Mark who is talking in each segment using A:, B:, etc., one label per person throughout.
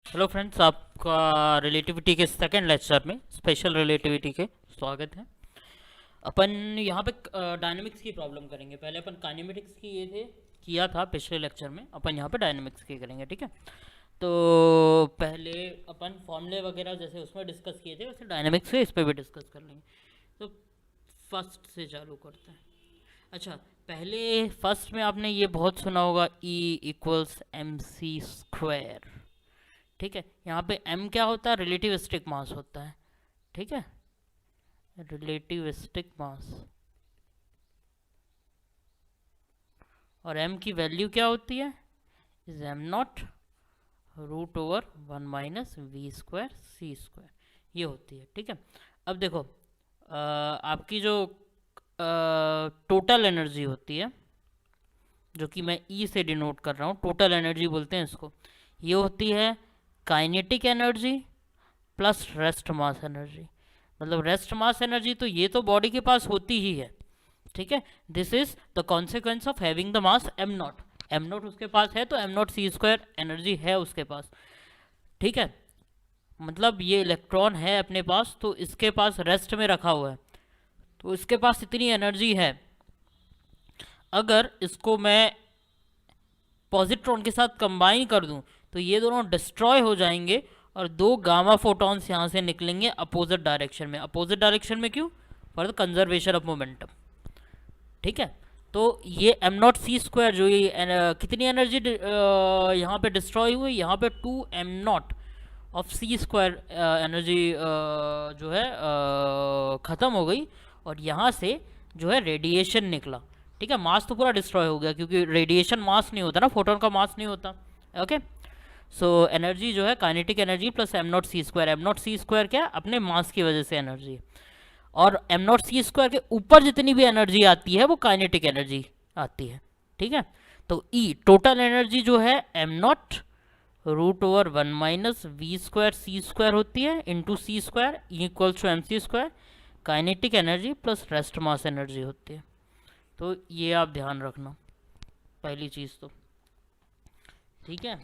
A: Hello friends, आपका relativity के second lecture में स्पेशल रिलेटिविटी के स्वागत है। अपन यहाँ पे डायनेमिक्स की प्रॉब्लम करेंगे। पहले अपन काइनेमेटिक्स की किया था पिछले लेक्चर में। अपन यहाँ पे डायनेमिक्स की करेंगे, ठीक है। तो पहले अपन फॉर्मूले वगैरह जैसे उसमें डिस्कस किए थे, वैसे डायनेमिक्स से इस पर भी डिस्कस कर लेंगे। तो फर्स्ट से चालू करते हैं। अच्छा, पहले फर्स्ट में आपने ये बहुत सुना होगा, E = mc²। ठीक है, यहाँ पे m क्या होता है? रिलेटिविस्टिक मास होता है। ठीक है, रिलेटिविस्टिक मास। और m की वैल्यू क्या होती है? इज m0 √(1 - v²c²) ये होती है। ठीक है, अब देखो, आपकी जो टोटल एनर्जी होती है, जो कि मैं E से डिनोट कर रहा हूँ, टोटल एनर्जी बोलते हैं इसको। ये होती है kinetic energy plus rest mass energy. मतलब रेस्ट मास एनर्जी तो ये तो बॉडी के पास होती ही है। ठीक है, this is the consequence of having the mass m0। m0 उसके पास है तो m0c² एनर्जी है उसके पास। ठीक है, मतलब ये इलेक्ट्रॉन है अपने पास, तो इसके पास रेस्ट में रखा हुआ है, तो इसके पास इतनी एनर्जी है। अगर इसको मैं पॉजिट्रॉन के साथ कंबाइन कर दूं तो ये दोनों डिस्ट्रॉय हो जाएंगे और दो गामा फोटॉन्स यहाँ से निकलेंगे अपोजिट डायरेक्शन में। अपोजिट डायरेक्शन में क्यों? For the conservation of momentum. ठीक है, तो ये m0c² जो ये कितनी एनर्जी यहाँ पे डिस्ट्रॉय हुई? यहाँ पे 2m0 ऑफ c² एनर्जी जो है ख़त्म हो गई, और यहाँ से जो है रेडिएशन निकला। ठीक है, मास तो पूरा डिस्ट्रॉय हो गया, क्योंकि रेडिएशन मास नहीं होता ना, फोटोन का मास नहीं होता। ओके, सो एनर्जी जो है kinetic energy plus m0c²। m0c² क्या? अपने मास की वजह से एनर्जी। और m0c² के ऊपर जितनी भी एनर्जी आती है वो काइनेटिक एनर्जी आती है। ठीक है, तो E टोटल एनर्जी जो है m0 √(1 - v²c² होती है into c², E = mc²। Kinetic energy plus rest mass energy होती है। तो ये आप ध्यान रखना, पहली चीज़ तो। ठीक है,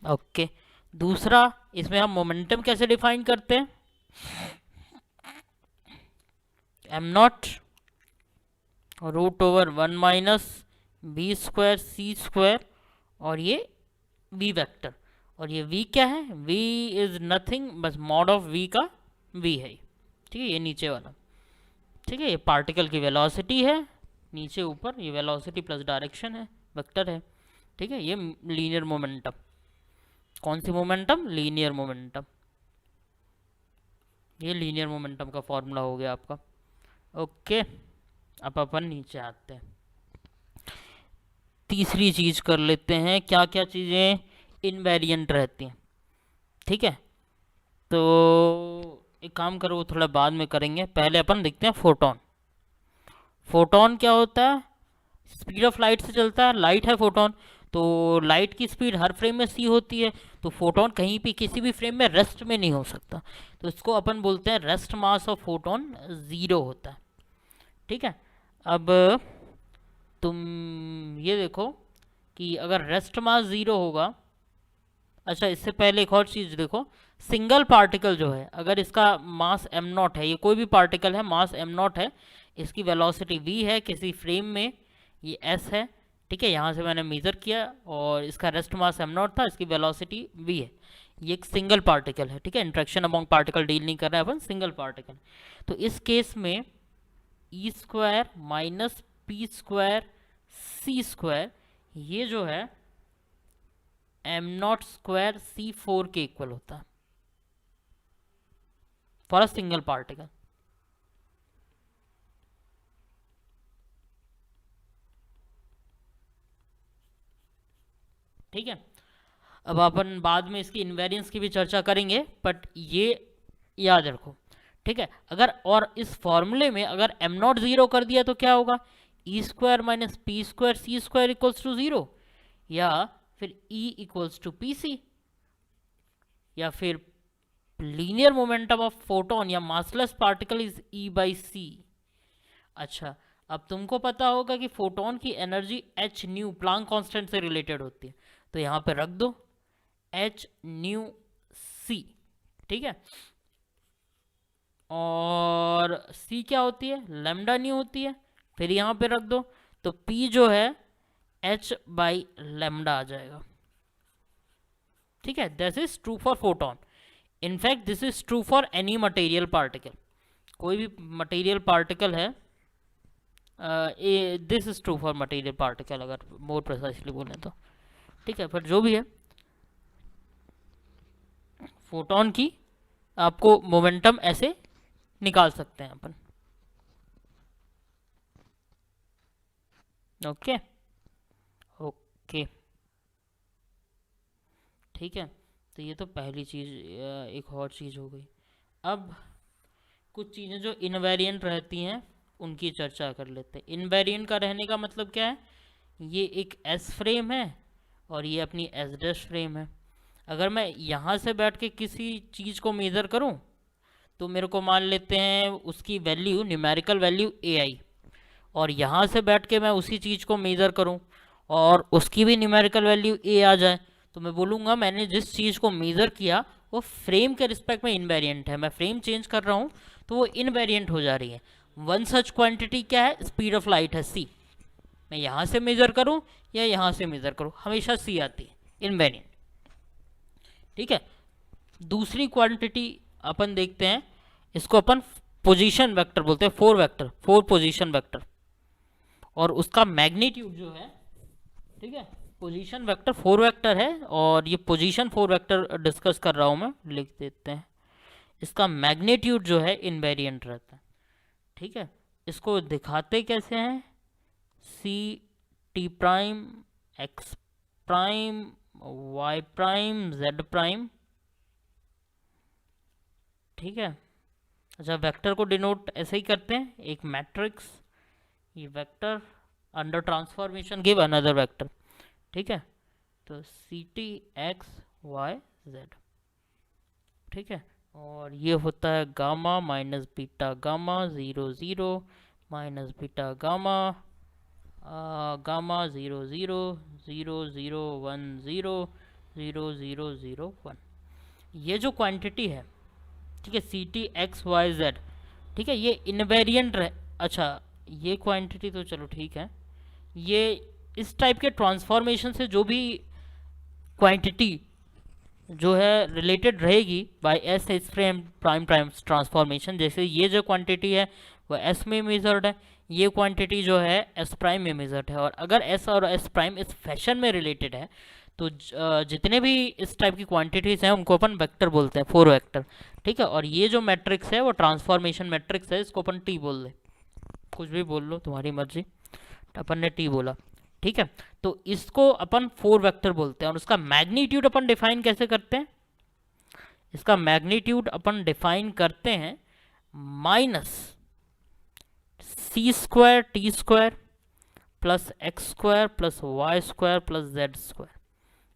A: ओके। दूसरा, इसमें हम मोमेंटम कैसे डिफाइन करते हैं? m0 √(1 - v²c², और ये v वेक्टर। और ये v क्या है? v इज नथिंग, बस मॉड ऑफ v का v है। ठीक है, ये नीचे वाला। ठीक है, ये पार्टिकल की वेलोसिटी है, नीचे ऊपर ये वेलोसिटी प्लस डायरेक्शन है, वेक्टर है। ठीक है, ये लीनियर मोमेंटम। कौन सी मोमेंटम? Linear momentum. ये लीनियर मोमेंटम का फॉर्मूला हो गया आपका। ओके, अब अपन नीचे आते हैं, तीसरी चीज कर लेते हैं। क्या क्या चीज़ें इनवेरिएंट रहती हैं? ठीक है, तो एक काम करो, वो थोड़ा बाद में करेंगे, पहले अपन देखते हैं फोटोन। फोटोन क्या होता है? स्पीड ऑफ लाइट से चलता है, लाइट है फोटोन, तो लाइट की स्पीड हर फ्रेम में c होती है, तो फोटोन कहीं भी किसी भी फ्रेम में रेस्ट में नहीं हो सकता, तो इसको अपन बोलते हैं रेस्ट मास ऑफ फोटोन 0 होता है। ठीक है, अब तुम ये देखो कि अगर रेस्ट मास 0 होगा। अच्छा, इससे पहले एक और चीज़ देखो, सिंगल पार्टिकल जो है, अगर इसका मास m0 है, ये कोई भी पार्टिकल है, मास m0 है, इसकी वेलोसिटी v है किसी फ्रेम में, ये s है। ठीक है, यहाँ से मैंने मेज़र किया और इसका रेस्ट मास m0 था, इसकी वेलोसिटी v है। ये एक सिंगल पार्टिकल है। ठीक है, इंट्रैक्शन अमॉन्ग पार्टिकल डील नहीं कर रहे हैं अपन, सिंगल पार्टिकल। तो इस केस में E² - p²c², ये जो है m0² c4 के इक्वल होता है फॉर अ सिंगल पार्टिकल। ठीक है, अब अपन बाद में इसकी इन्वेरियंस की भी चर्चा करेंगे, बट ये याद रखो। ठीक है, अगर और इस फॉर्मूले में अगर m0 0 कर दिया तो क्या होगा? E² - p²c² इक्वल्स टू 0, या फिर E = pc, या फिर लीनियर मोमेंटम ऑफ फोटोन या मासलेस पार्टिकल इज E/c। अच्छा, अब तुमको पता होगा कि फोटोन की energy h new Planck constant से रिलेटेड होती है, तो यहाँ पे रख दो h न्यू सी, ठीक है। और सी क्या होती है, लैम्डा नहीं होती है, फिर यहाँ पे रख दो तो पी जो है h बाई लैम्डा आ जाएगा, ठीक है। This is true for photon, in fact this is true for any material particle, कोई भी मटेरियल पार्टिकल है, this is true for material particle अगर मोर प्रिसाइसली बोलें तो, ठीक है। फिर जो भी है फोटोन की आपको मोमेंटम ऐसे निकाल सकते हैं अपन, ओके ओके, ठीक है। तो ये तो पहली चीज़, एक और चीज़ हो गई। अब कुछ चीज़ें जो इनवेरिएंट रहती हैं उनकी चर्चा कर लेते हैं। इनवेरिएंट का रहने का मतलब क्या है, ये एक एस फ्रेम है और ये अपनी एस डैश फ्रेम है। अगर मैं यहाँ से बैठ के किसी चीज़ को मेज़र करूँ तो मेरे को मान लेते हैं उसकी वैल्यू, न्यूमेरिकल वैल्यू ए आई, और यहाँ से बैठ के मैं उसी चीज़ को मेज़र करूँ और उसकी भी न्यूमेरिकल वैल्यू ए आ जाए, तो मैं बोलूँगा मैंने जिस चीज़ को मेज़र किया वो फ्रेम के रिस्पेक्ट में इनवेरिएंट है। मैं फ्रेम चेंज कर रहा हूँ तो वो इनवेरिएंट हो जा रही है। वन सच क्वांटिटी क्या है, स्पीड ऑफ लाइट है सी। मैं यहाँ से मेज़र करूँ या यहाँ से मेज़र करूँ, हमेशा सी आती है, इनवेरिएंट, ठीक है। दूसरी क्वांटिटी अपन देखते हैं, इसको अपन पोजीशन वेक्टर बोलते हैं, four vector, four position vector, और उसका मैग्नीट्यूड जो है, ठीक है, पोजीशन वेक्टर फोर वेक्टर है और ये पोजीशन फोर वेक्टर डिस्कस कर रहा हूँ मैं, लिख देते हैं। इसका मैग्नीट्यूड जो है इनवेरिएंट रहता है, ठीक है। इसको दिखाते कैसे हैं, c t prime x prime y prime z prime, ठीक है। अच्छा, वेक्टर को डिनोट ऐसे ही करते हैं, एक मैट्रिक्स, ये vector under transformation give another vector, ठीक है। तो c t x y z, ठीक है। और ये होता है gamma minus beta gamma 0 0 minus beta gamma gamma 0 0 0 0 1 0 0 0 0 1। ये जो क्वांटिटी है, ठीक है, c t x y z, ठीक है, ये इनवेरिएंट रहे। अच्छा, ये क्वांटिटी तो चलो ठीक है, ये इस टाइप के ट्रांसफॉर्मेशन से जो भी क्वांटिटी जो है रिलेटेड रहेगी by S S frame prime prime transformation, जैसे ये जो क्वांटिटी है वो एस में मेजर्ड है, ये क्वांटिटी जो है एस प्राइम में मेजर्ड है। और अगर एस और एस प्राइम इस फैशन में रिलेटेड है तो जितने भी इस टाइप की क्वांटिटीज़ हैं उनको अपन वेक्टर बोलते हैं, फोर वेक्टर, ठीक है। और ये जो मैट्रिक्स है वो ट्रांसफॉर्मेशन मैट्रिक्स है, इसको अपन टी बोल दे, कुछ भी बोल लो तुम्हारी मर्जी, अपन ने टी बोला, ठीक है। तो इसको अपन फोर वेक्टर बोलते हैं। और उसका मैग्नीट्यूड अपन डिफाइन कैसे करते हैं, इसका मैग्नीट्यूड अपन डिफाइन करते हैं minus C square T square plus X square plus Y square plus Z square,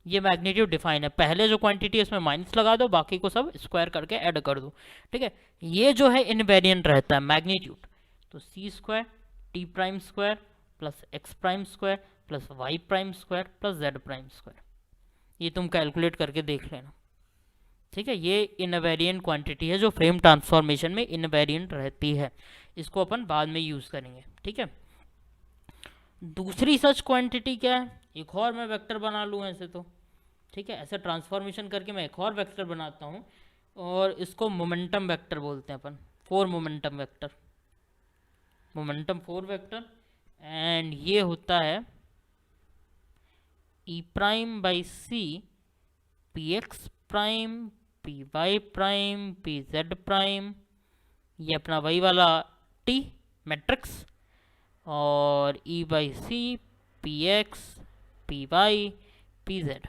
A: ये मैग्नीट्यूड डिफाइन है। पहले जो क्वांटिटी है इसमें माइनस लगा दो, बाकी को सब स्क्वायर करके ऐड कर दो, ठीक है। ये जो है इनवेरिएंट रहता है मैग्नीट्यूड, तो C square T prime square plus X prime square plus Y prime square plus Z prime square, ये तुम कैलकुलेट करके देख लेना, ठीक है। ये इनवेरिएंट क्वांटिटी है जो फ्रेम ट्रांसफॉर्मेशन में इनवेरिएंट रहती है, इसको अपन बाद में यूज़ करेंगे, ठीक है। दूसरी सच क्वांटिटी क्या है, एक और मैं वेक्टर बना लूँ ऐसे तो, ठीक है, ऐसे ट्रांसफॉर्मेशन करके मैं एक और वेक्टर बनाता हूँ और इसको मोमेंटम वेक्टर बोलते हैं अपन, four momentum vector, momentum four vector. And ये होता है E prime by C P x prime P Y prime P Z prime, ये अपना वही वाला टी मैट्रिक्स, और E by C P X P Y P Z.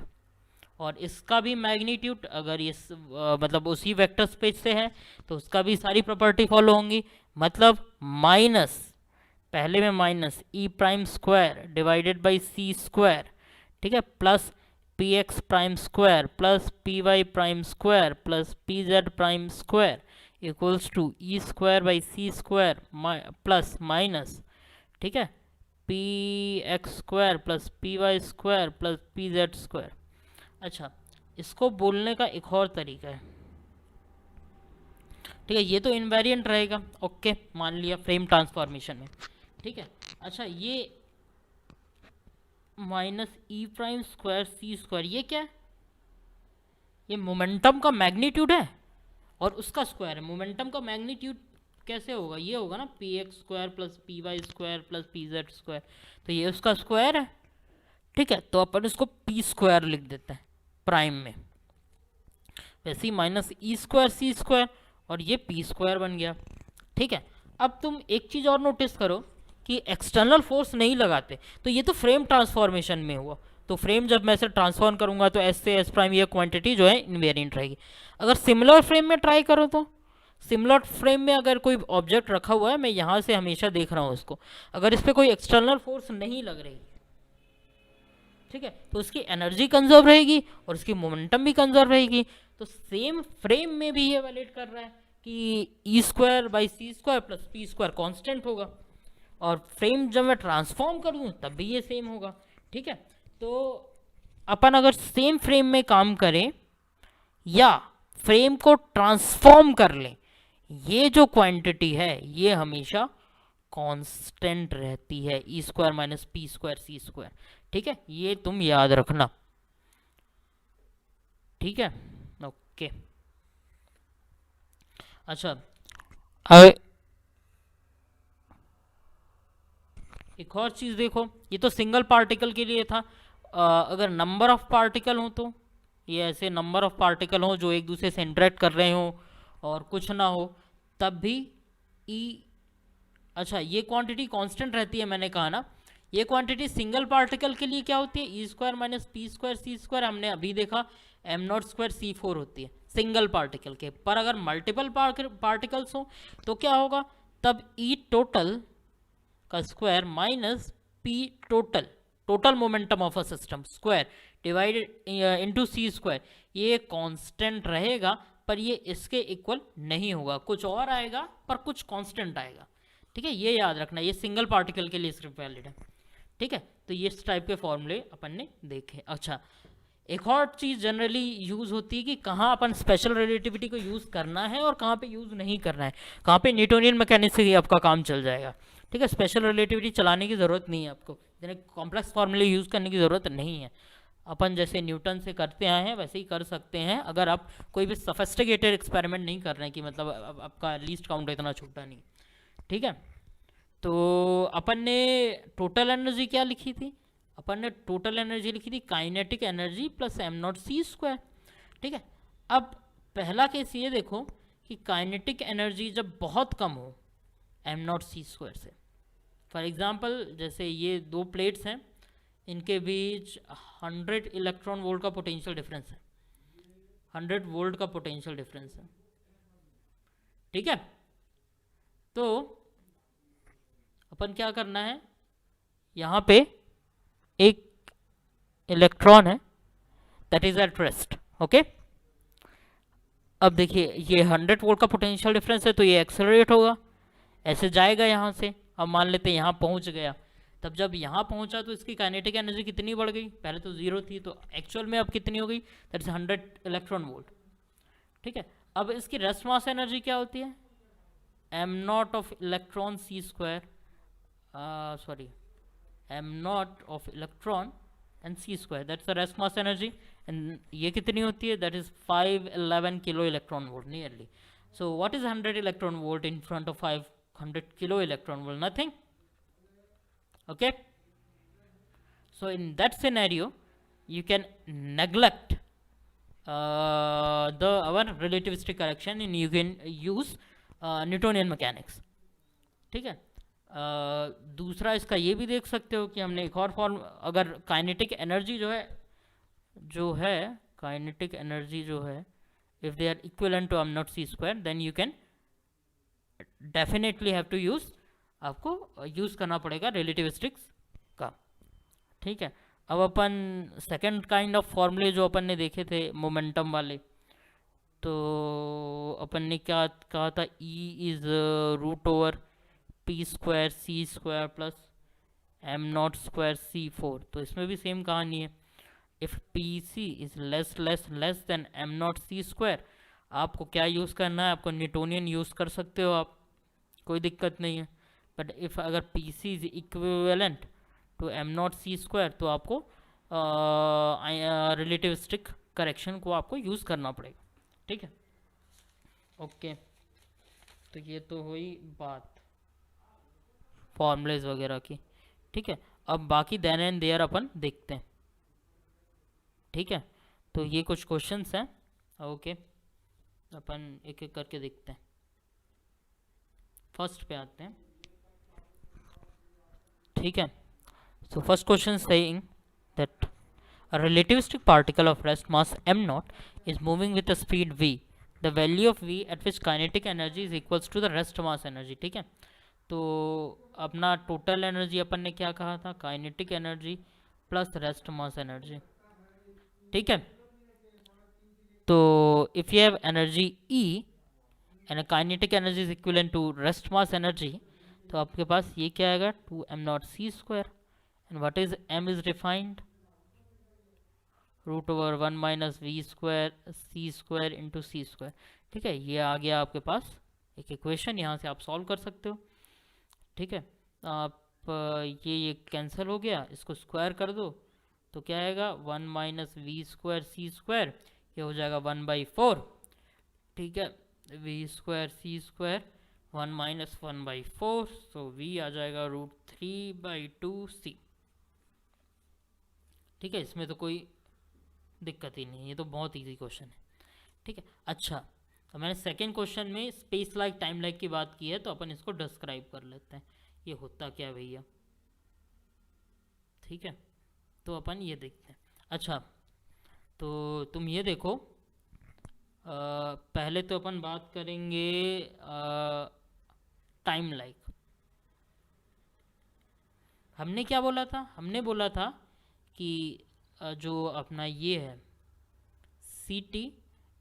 A: और इसका भी मैग्नीट्यूड अगर ये मतलब उसी वेक्टर स्पेस से है तो उसका भी सारी प्रॉपर्टी फॉलो होंगी, मतलब माइनस, पहले में minus e prime square divided by C square, ठीक है, plus p x prime square plus p Y prime square plus p Z prime square equals to e square by C square plus minus, ठीक है, p x square plus p y square plus p z square. अच्छा, इसको बोलने का एक और तरीका है, ठीक है, ये तो इनवेरिएंट रहेगा, ओके मान लिया फ्रेम ट्रांसफॉर्मेशन में, ठीक है। अच्छा ये माइनस ई प्राइम स्क्वायर सी स्क्वायर, ये क्या है? ये मोमेंटम का मैग्नीट्यूड है और उसका स्क्वायर है। मोमेंटम का मैग्नीट्यूड कैसे होगा? ये होगा ना p x square plus p y square plus p z square, तो ये उसका स्क्वायर है, ठीक है। तो अपन इसको पी स्क्वायर लिख देते हैं प्राइम में, वैसे ही माइनस ई स्क्वायर सी स्क्वायर और ये पी स्क्वायर बन गया, ठीक है। अब तुम एक चीज़ और नोटिस करो कि एक्सटर्नल फोर्स नहीं लगाते, तो ये तो फ्रेम ट्रांसफॉर्मेशन में हुआ, तो फ्रेम जब मैं इसे ट्रांसफॉर्म करूंगा तो एस से एस प्राइम ये क्वांटिटी जो है इनवेरिएंट रहेगी। अगर सिमिलर फ्रेम में ट्राई करो तो सिमिलर फ्रेम में अगर कोई ऑब्जेक्ट रखा हुआ है, मैं यहाँ से हमेशा देख रहा हूँ उसको, अगर इस पर कोई एक्सटर्नल फोर्स नहीं लग रही, ठीक है, तो उसकी एनर्जी कंजर्व रहेगी और उसकी मोमेंटम भी कंजर्व रहेगी। तो सेम फ्रेम में भी ये वैलिड कर रहा है कि E square by C square plus P square constant होगा, और फ्रेम जब मैं ट्रांसफॉर्म कर दूँ तब भी ये सेम होगा, ठीक है। तो अपन अगर सेम फ्रेम में काम करें या फ्रेम को ट्रांसफॉर्म कर लें, ये जो क्वांटिटी है ये हमेशा कांस्टेंट रहती है, e square minus P square सी स्क्वायर, ठीक है, ये तुम याद रखना, ठीक है, ओके। अच्छा अब एक और चीज़ देखो, ये तो सिंगल पार्टिकल के लिए था, अगर नंबर ऑफ पार्टिकल हो तो ये ऐसे नंबर ऑफ पार्टिकल हो जो एक दूसरे से इंटरेक्ट कर रहे हो और कुछ ना हो तब भी ई, अच्छा ये क्वांटिटी कांस्टेंट रहती है, मैंने कहा ना, ये क्वांटिटी सिंगल पार्टिकल के लिए क्या होती है? E square minus P square सी स्क्वायर, हमने अभी देखा m not square c four होती है सिंगल पार्टिकल के, पर अगर मल्टीपल पार्टिकल्स हो तो क्या होगा? तब ई टोटल का square minus p total, total momentum of a system square divided into c square, ये कांस्टेंट रहेगा, पर ये इसके इक्वल नहीं होगा, कुछ और आएगा पर कुछ कांस्टेंट आएगा, ठीक है, ये याद रखना, ये सिंगल पार्टिकल के लिए सिर्फ वैलिड है, ठीक है। तो ये इस टाइप के फॉर्मूले अपन ने देखे। अच्छा एक और चीज़ जनरली यूज़ होती है कि कहाँ अपन स्पेशल रिलेटिविटी को यूज़ करना है और कहाँ पे यूज़ नहीं करना है, कहाँ पे न्यूटोनियन मैकेनिक्स से ही आपका काम चल जाएगा, ठीक है। स्पेशल रिलेटिविटी चलाने की ज़रूरत नहीं है आपको, यानी कॉम्प्लेक्स फार्मूले यूज़ करने की ज़रूरत नहीं है, अपन जैसे न्यूटन से करते आए हैं वैसे ही कर सकते हैं, अगर आप कोई भी सफेस्टिकेटेड एक्सपेरिमेंट नहीं कर रहे हैं कि मतलब आपका लीस्ट काउंट इतना छोटा नहीं, ठीक है। तो अपन ने टोटल एनर्जी क्या लिखी थी? अपन ने टोटल एनर्जी लिखी थी kinetic energy plus m not c square, ठीक है। अब पहला केस ये देखो कि काइनेटिक एनर्जी जब बहुत कम हो एम नॉट सी स्क्वायर से, फॉर एग्जांपल जैसे ये दो प्लेट्स हैं, इनके बीच 100 इलेक्ट्रॉन वोल्ट का पोटेंशियल डिफरेंस है, 100 वोल्ट का पोटेंशियल डिफरेंस है, ठीक है। तो अपन क्या करना है, यहाँ पे एक इलेक्ट्रॉन है that is at rest, okay. अब देखिए ये 100 वोल्ट का पोटेंशियल डिफरेंस है, तो ये एक्सेलरेट होगा, ऐसे जाएगा यहाँ से, अब मान लेते हैं यहाँ पहुँच गया, तब जब यहाँ पहुँचा तो इसकी काइनेटिक एनर्जी कितनी बढ़ गई? पहले तो 0 थी, तो एक्चुअल में अब कितनी हो गई? दैट इज 100 इलेक्ट्रॉन वोल्ट, ठीक है। अब इसकी रेस्ट मास एनर्जी क्या होती है? M not of electron c square, sorry m not of electron and c square, that's the rest mass energy, and ये कितनी होती है? That is 511 kilo electron volt nearly. So what is 100 electron volt in front of 500 kilo electron volt? Nothing, okay. So in that scenario you can neglect the our relativistic correction and you can use Newtonian mechanics, ठीक है। दूसरा इसका ये भी देख सकते हो कि हमने एक और फॉर्म, अगर काइनेटिक एनर्जी जो है काइनेटिक एनर्जी जो है if they are equivalent to m naught c square then you can definitely have to use, आपको यूज़ करना पड़ेगा रिलेटिविस्टिक्स का, ठीक है। अब अपन सेकंड काइंड ऑफ फॉर्मूले जो अपन ने देखे थे मोमेंटम वाले, तो अपन ने क्या कहा था? E is root over p square C square plus m not square c four, तो इसमें भी सेम कहानी है, if p c is less than m not c square, आपको क्या यूज़ करना है, आपको न्यूटोनियन यूज़ कर सकते हो आप, कोई दिक्कत नहीं है। बट इफ़ अगर p c is equivalent to m not c square तो आपको रिलेटिविस्टिक करेक्शन को आपको यूज़ करना पड़ेगा, ठीक है। ओके, तो ये तो हुई बात फॉर्मूलेज वगैरह की, ठीक है। अब बाकी देन एंड देयर अपन देखते हैं, ठीक है। तो ये कुछ क्वेश्चंस हैं, ओके, अपन एक एक करके देखते हैं। फर्स्ट पे आते हैं, ठीक है। So first question saying that a relativistic particle of rest mass m naught is moving with a speed v. The value of v at which kinetic energy is equals to the rest mass energy, ठीक है। तो अपना total energy अपन ने क्या कहा था, kinetic energy plus rest mass energy, ठीक है। तो if you have energy E and kinetic energy is equivalent to rest mass energy, तो आपके पास ये क्या आएगा 2m0c², and what is m is defined √1 minus v² c² into c², ठीक है। ये आ गया आपके पास एक इक्वेशन, यहाँ से आप सॉल्व कर सकते हो, ठीक है। आप ये कैंसिल हो गया, इसको स्क्वायर कर दो तो क्या आएगा 1 माइनस v² c², ये हो जाएगा 1/4, ठीक है। v² c² 1 माइनस 1/4, सो v आ जाएगा √3/2c, ठीक है। इसमें तो कोई दिक्कत ही नहीं है, ये तो बहुत इजी क्वेश्चन है, ठीक है। अच्छा, तो मैंने सेकेंड क्वेश्चन में स्पेस लाइक टाइम लाइक की बात की है, तो अपन इसको डिस्क्राइब कर लेते हैं, ये होता क्या भैया, ठीक है। तो अपन ये देखते हैं। अच्छा, तो तुम ये देखो, पहले तो अपन बात करेंगे टाइम लाइक। हमने क्या बोला था, हमने बोला था कि जो अपना ये है c t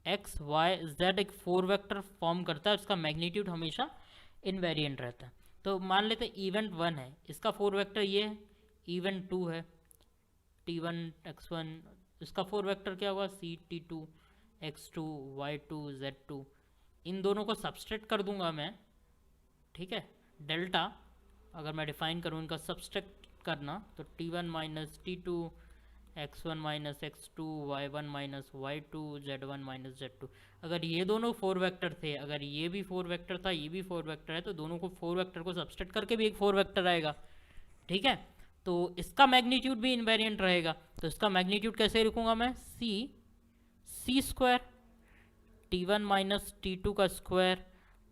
A: x y z एक 4 वेक्टर फॉर्म करता है, उसका मैग्नीट्यूड हमेशा इनवेरिएंट रहता है। तो मान लेते हैं इवेंट 1 है, इसका 4 वेक्टर ये है, इवेंट 2 है t1 x1, इसका 4 वेक्टर क्या होगा सी t2 x2 y2 z2, इन दोनों को सब्सट्रैक्ट कर दूंगा मैं, ठीक है। डेल्टा अगर मैं डिफाइन करूँ इनका सब्सट्रैक्ट करना, तो t1 minus t2 x1 minus x2 y1 minus y2 z1 minus z2। अगर ये दोनों 4 वेक्टर थे, अगर ये भी 4 वेक्टर था, ये भी 4 वेक्टर है, तो दोनों को 4 वेक्टर को सब्सट्रैक्ट करके भी एक 4 वेक्टर आएगा, ठीक है। तो इसका मैग्नीट्यूड भी इनवेरिएंट रहेगा, तो इसका मैग्नीट्यूड कैसे लिखूंगा मैं, c² t1 माइनस t2 का square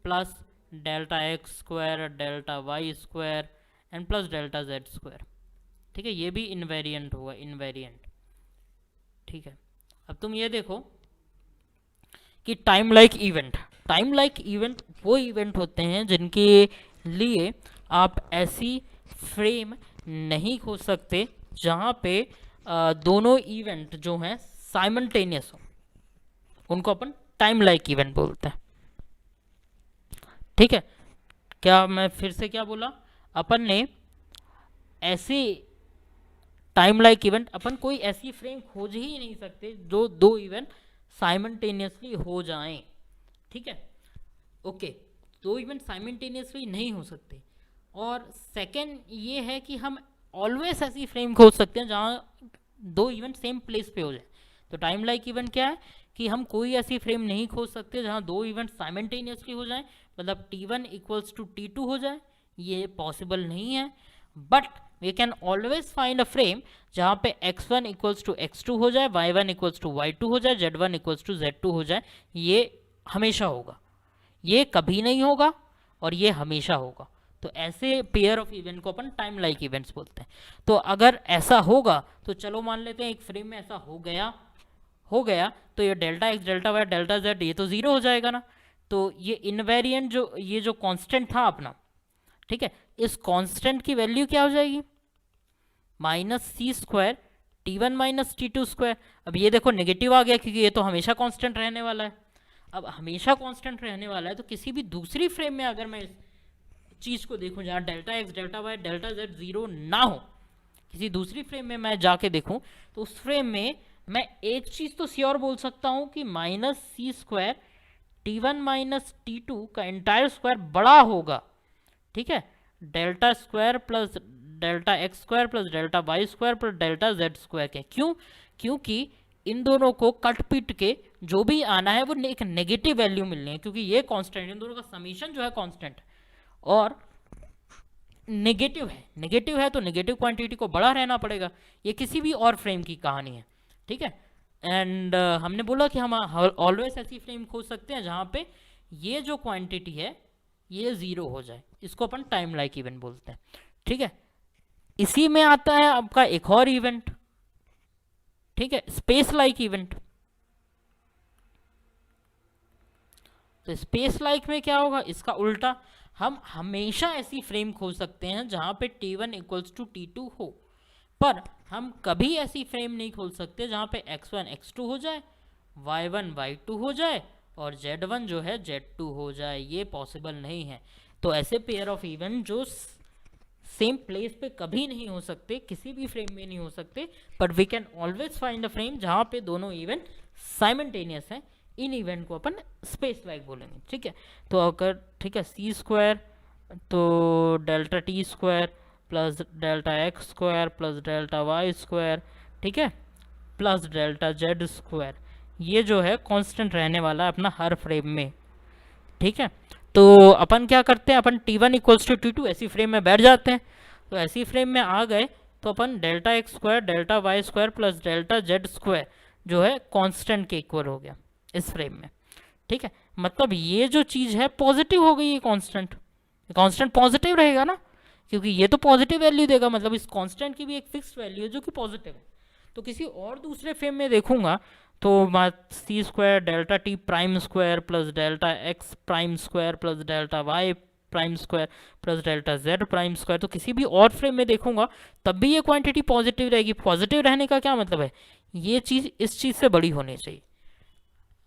A: plus delta x² delta y² and plus delta z², ठीक है। ये भी इनवेरिएंट होगा, इनवेरिएंट, ठीक है। अब तुम ये देखो कि time like event, time like event वो इवेंट होते हैं जिनके लिए आप ऐसी फ्रेम नहीं खोज सकते जहाँ पे दोनों इवेंट जो हैं साइमल्टेनियस हो, उनको अपन टाइम लाइक इवेंट बोलते हैं, ठीक है। क्या मैं फिर से क्या बोला, अपन ने ऐसे टाइम लाइक इवेंट, अपन कोई ऐसी फ्रेम खोज ही नहीं सकते जो दो इवेंट साइमल्टेनियसली हो जाएं, ठीक है। ओके, दो इवेंट साइमल्टेनियसली नहीं हो सकते। और सेकंड ये है कि हम ऑलवेज ऐसी फ्रेम खोज सकते हैं जहाँ दो इवेंट सेम प्लेस पे हो जाए। तो टाइम लाइक इवेंट क्या है कि हम कोई ऐसी फ्रेम नहीं खोज सकते जहाँ दो इवेंट साइमल्टेनियसली हो जाए, मतलब t1 इक्वल्स टू t2 हो जाए, ये पॉसिबल नहीं है। But we can always find a frame जहाँ पे x1 इक्वल्स टू x2 हो जाए, y1 इक्वल्स टू y2 हो जाए, z1 इक्वल्स टू z2 हो जाए। ये हमेशा होगा, ये कभी नहीं होगा और ये हमेशा होगा। तो ऐसे पेयर ऑफ इवेंट को अपन टाइम लाइक इवेंट्स बोलते हैं। तो अगर ऐसा होगा तो चलो मान लेते हैं एक फ्रेम में ऐसा हो गया तो ये delta x delta y delta z ये तो ज़ीरो हो जाएगा ना। तो ये इनवेरिएंट ये जो कांस्टेंट था अपना, ठीक है, इस कांस्टेंट की वैल्यू क्या हो जाएगी -c² t1 माइनस t2²। अब ये देखो नेगेटिव आ गया क्योंकि ये तो हमेशा कांस्टेंट रहने वाला है। अब हमेशा कांस्टेंट रहने वाला है तो किसी भी दूसरी फ्रेम में अगर मैं इस चीज़ को देखूं जहाँ delta x delta y delta z zero ना हो, किसी दूसरी फ्रेम में मैं जाके देखूं तो उस फ्रेम में मैं एक चीज़ तो श्योर बोल सकता हूँ कि -c² T1 माइनस T2 का इंटायर स्क्वायर बड़ा होगा, ठीक है, delta square plus delta x square plus delta Y square plus delta Z square के। क्यों? क्योंकि इन दोनों को कट पीट के जो भी आना है वो एक नेगेटिव वैल्यू मिलनी है, क्योंकि ये कांस्टेंट, इन दोनों का समीशन जो है कांस्टेंट और नेगेटिव है तो नेगेटिव क्वांटिटी को बड़ा रहना पड़ेगा। ये किसी भी और फ्रेम की कहानी है, ठीक है। एंड हमने बोला कि हम ऑलवेज ऐसी फ्रेम खोज सकते हैं जहाँ पे ये जो क्वांटिटी है ये ज़ीरो हो जाए, इसको अपन टाइम लाइक इवेंट बोलते हैं, ठीक है। इसी में आता है आपका एक और इवेंट, ठीक है, स्पेस लाइक इवेंट। तो स्पेस लाइक में क्या होगा, इसका उल्टा, हम हमेशा ऐसी फ्रेम खोज सकते हैं जहां पे T1 इक्वल्स टू T2 हो, पर हम कभी ऐसी फ्रेम नहीं खोल सकते जहां पे X1 X2 हो जाए, Y1 Y2 हो जाए और Z1 जो है Z2 हो जाए। ये पॉसिबल नहीं है। तो ऐसे पेयर ऑफ इवेंट जो सेम प्लेस पे कभी नहीं हो सकते, किसी भी फ्रेम में नहीं हो सकते, but we can always find a frame जहाँ पे दोनों इवेंट साइमल्टेनियस हैं। इन इवेंट को अपन स्पेस लाइक बोलेंगे, ठीक है। तो अगर, ठीक है, सी स्क्वायर तो delta t square plus delta x square plus delta Y square, ठीक है, प्लस डेल्टा जेड स्क्वायर, ये जो है कांस्टेंट रहने वाला है अपना हर फ्रेम में, ठीक है। तो अपन क्या करते हैं, अपन T1 इक्वल्स टू T2 ऐसी फ्रेम में बैठ जाते हैं। तो ऐसी फ्रेम में आ गए तो अपन delta x square delta Y square plus delta Z square जो है कांस्टेंट के इक्वल हो गया इस फ्रेम में, ठीक है। मतलब ये जो चीज़ है पॉजिटिव हो गई, ये कांस्टेंट पॉजिटिव रहेगा ना, क्योंकि ये तो पॉजिटिव वैल्यू देगा, मतलब इस कांस्टेंट की भी एक फिक्स्ड वैल्यू है जो कि पॉजिटिव है। तो किसी और दूसरे फ्रेम में देखूंगा तो C square delta T prime square plus delta X prime square plus delta Y prime square plus delta Z prime square, तो किसी भी और फ्रेम में देखूंगा तब भी ये क्वांटिटी पॉजिटिव रहेगी। पॉजिटिव रहने का क्या मतलब है, ये चीज़ इस चीज़ से बड़ी होनी चाहिए।